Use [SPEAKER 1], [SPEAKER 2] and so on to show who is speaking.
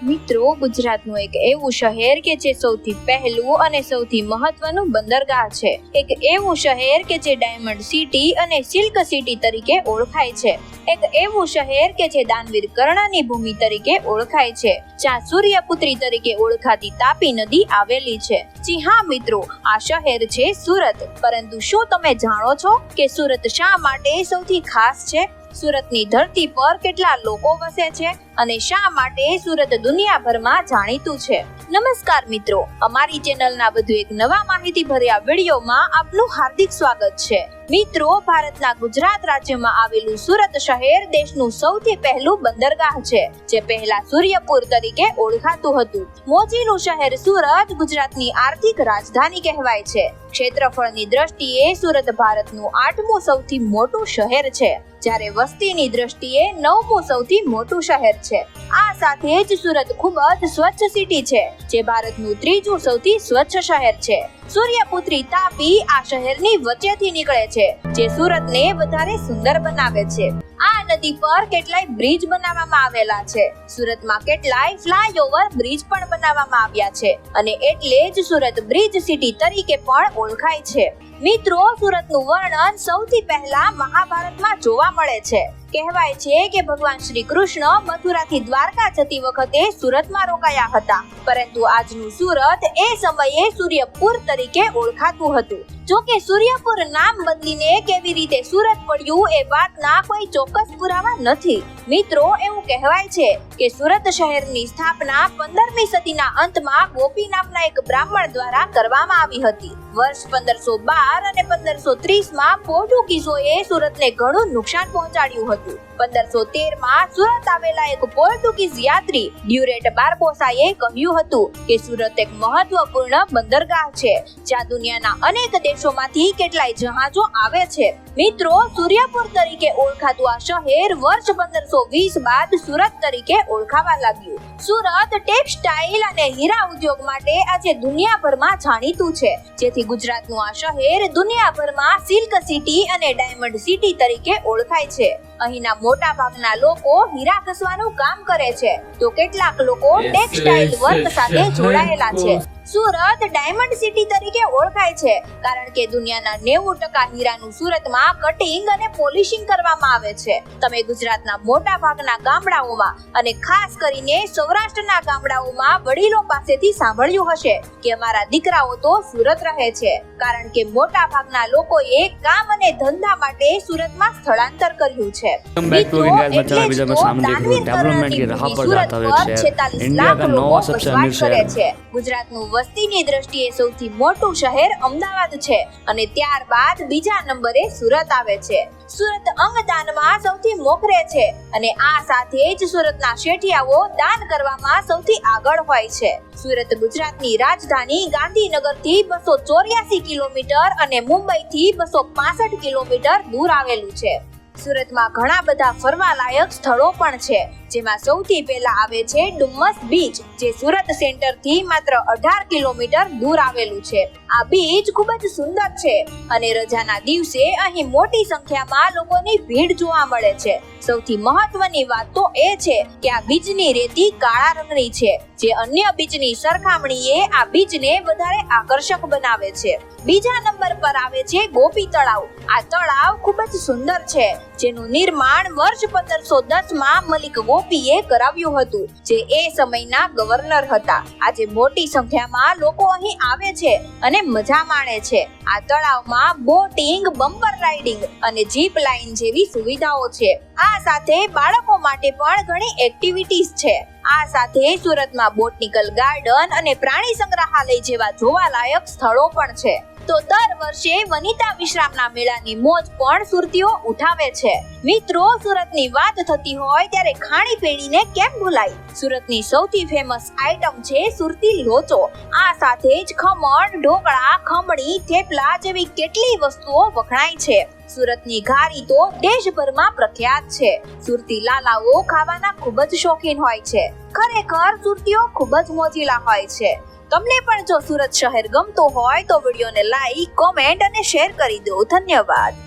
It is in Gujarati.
[SPEAKER 1] મિત્રો, ગુજરાતનું એક એવું શહેર કે જે સૌથી પહેલું અને સૌથી મહત્વનું બંદરગાહ છે. એક એવું શહેર કે જે ડાયમંડ સિટી અને સિલ્ક સિટી તરીકે ઓળખાય છે. એક એવું શહેર કે જે દાનવીર કર્ણની ભૂમિ તરીકે ઓળખાય છે, જ્યાં સૂર્યપુત્રી તરીકે ઓળખાતી તાપી નદી આવેલી છે. જી હા મિત્રો, આ શહેર છે સુરત. પરંતુ શું તમે જાણો છો કે સુરત શા માટે સૌથી ખાસ છે? સુરતની ધરતી પર કેટલા લોકો વસે છે અને શા માટે સુરત દુનિયાભરમાં જાણીતું છે? નમસ્કાર મિત્રો, અમારી ચેનલના વધુ એક નવા માહિતી ભર્યા વિડીયોમાં આપનું હાર્દિક સ્વાગત છે. મિત્રો, ભારતના ગુજરાત રાજ્યમાં આવેલું સુરત શહેર દેશનું સૌથી પહેલું બંદરગાહ છે, જે પહેલા સૂર્યપુર તરીકે ઓળખાતું હતું. મોજીલું શહેર સુરત ગુજરાતની આર્થિક રાજધાની કહેવાય છે. ક્ષેત્રફળની દ્રષ્ટિએ સુરત ભારતનું 8મું સૌથી મોટું શહેર છે, જ્યારે વસ્તીની દ્રષ્ટિએ 9મું સૌથી મોટું શહેર છે. આ સાથે જ સુરત ખૂબ જ સ્વચ્છ સિટી છે, જે ભારતનું 3જું સૌથી સ્વચ્છ શહેર છે. સૂર્યપુત્રી તાપી આ શહેરની વચ્ચેથી નીકળે છે, જે સુરતને વધારે સુંદર બનાવે છે. આ નદી પર કેટલાય બ્રિજ બનાવવામાં આવેલા છે. સુરતમાં કેટલાય ફ્લાયઓવર બ્રિજ પણ બનાવવામાં આવ્યા છે અને એટલે જ સુરત બ્રિજ સિટી તરીકે પણ ઓળખાય છે. મિત્રો, સુરતનું વર્ણન સૌથી પહેલા મહાભારતમાં જોવા મળે છે. કહેવાય છે કે ભગવાન શ્રી કૃષ્ણ મથુરાથી દ્વારકા જતી વખતે સુરતમાં રોકાયા હતા, પરંતુ આજનું સુરત એ સમયે સૂર્યપુર તરીકે ઓળખાતું હતું. જો કે સૂર્યપુર નામ બદલીને કેવી રીતે સુરત પડ્યું એ વાતના કોઈ ચોક્કસ પુરાવા નથી. મિત્રો, એવું કહેવાય છે કે સુરત શહેરની સ્થાપના 15મી સદીના અંતમાં ગોપી નામના એક બ્રાહ્મણ દ્વારા કરવામાં આવી હતી. વર્ષ 1512 અને 1530માં પોર્ટુગીઝોએ સુરતને ઘણું નુકસાન પહોંચાડ્યું હતું. 1513માં સુરત આવેલા એક પોર્ટુગીઝ યાત્રી ડ્યુરેટ બાર્બોસાએ કહ્યું હતું કે સુરત એક મહત્વપૂર્ણ બંદરગાહ છે, જ્યાં દુનિયાના અનેક દેશોમાંથી કેટલાય જહાજો આવે છે. મિત્રો, સૂર્યપુર તરીકે ઓળખાતું આ શહેર વર્ષ 1520 બાદ સુરત તરીકે ઓળખાવા લાગ્યું. સુરત ટેક્સટાઇલ અને હીરા ઉદ્યોગ માટે આજે દુનિયાભરમાં જાણીતું છે, જેથી ગુજરાતનું આ શહેર દુનિયાભરમાં સિલ્ક સિટી અને ડાયમંડ સિટી તરીકે ઓળખાય છે. અહીંના મોટા ભાગના લોકો હીરા ઘસવાનું કામ કરે છે, તો કેટલાક લોકો ટેક્સટાઇલ વર્ક સાથે જોડાયેલા છે. સુરત ડાયમંડ સિટી તરીકે ઓળખાય છે કારણ કે દુનિયાના 90% હીરાનું સુરતમાં કટિંગ અને પોલિશિંગ કરવામાં આવે છે. તમે ગુજરાતના મોટા ભાગના ગામડાઓમાં અને ખાસ કરીને સૌરાષ્ટ્રના ગામડાઓમાં વડીલો પાસેથી સાંભળ્યું હશે કે અમારા દીકરાઓ તો સુરત રહે છે, કારણ કે મોટા ભાગના લોકોએ કામ અને ધંધા માટે સુરતમાં સ્થળાંતર કર્યું છે. મિત્રો, એટલે જ તો દાનવીર કર્ણની ભૂમિ સુરત પર 46 લાખ લોકો વસવાટ કરે છે. ગુજરાતનું વસ્તીની દ્રષ્ટિએ સૌથી મોટું શહેર અમદાવાદ છે અને ત્યારબાદ બીજા નંબરે સુરત આવે છે. સુરત અંગદાનમાં સૌથી મોખરે છે અને આ સાથે જ સુરતના શેઠિયાઓ દાન કરવામાં સૌથી આગળ હોય છે. સુરત ગુજરાતની રાજધાની ગાંધીનગરથી 284 કિલોમીટર અને મુંબઈથી 265 કિલોમીટર દૂર આવેલું છે. સુરતમાં ઘણા બધા ફરવાલાયક સ્થળો પણ છે, જેમાં સૌથી પહેલા આવે છે ડુમ્મસ બીચ, જે સુરત સેન્ટરથી માત્ર 18 કિલોમીટર દૂર આવેલું છે. આ બીચ ખૂબ જ સુંદર છે અને રજાના દિવસે અહીં મોટી સંખ્યામાં લોકોની ભીડ જોવા મળે છે. સૌથી મહત્વની વાત તો એ છે કે આ બીચની રેતી કાળા રંગની છે, જે અન્ય બીચની સરખામણીએ આ બીચને વધારે આકર્ષક બનાવે છે. બીજા નંબર પર આવે છે ગોપી તળાવ. આ તળાવ ખૂબ જ સુંદર છે, જેનું નિર્માણ વર્ષ 1510માં મલિક ગોપીએ કરાવ્યું હતું, જે એ સમયના ગવર્નર હતા. આજે મોટી સંખ્યામાં લોકો અહીં આવે છે અને મજા માણે છે. આ તળાવમાં બોટિંગ, બમ્પર રાઇડિંગ અને જીપ લાઇન જેવી સુવિધાઓ છે. આ સાથે બાળકો માટે પણ ઘણી એક્ટિવિટીઝ છે. આ સાથે સુરતમાં બોટનિકલ ગાર્ડન અને પ્રાણી સંગ્રહાલય જેવા જોવાલાયક સ્થળો પણ છે. તો દર વર્ષે વનિતા વિશ્રામના મેળાની મોજ પણ સુરતીઓ ઉઠાવે છે. મિત્રો, સુરતની વાત થતી હોય ત્યારે ખાણી પીણીને કેમ ભૂલાય? સુરતની સૌથી ફેમસ આઈટમ છે સુરતી લોચો. આ સાથે જ ખમણ, ઢોકળા, ખમણી, થેપલા જેવી કેટલી વસ્તુઓ વખણાય છે. સુરતની ઘારી તો દેશભરમાં પ્રખ્યાત છે. સુરતી લાલાઓ ખાવાના ખૂબ જ શોખીન હોય છે. ખરેખર સુરતીઓ ખૂબ જ મોજીલા હોય છે. તમને પણ જો સુરત શહેર ગમતું હોય તો વિડીયોને લાઈક, કોમેન્ટ અને શેર કરી દો. ધન્યવાદ.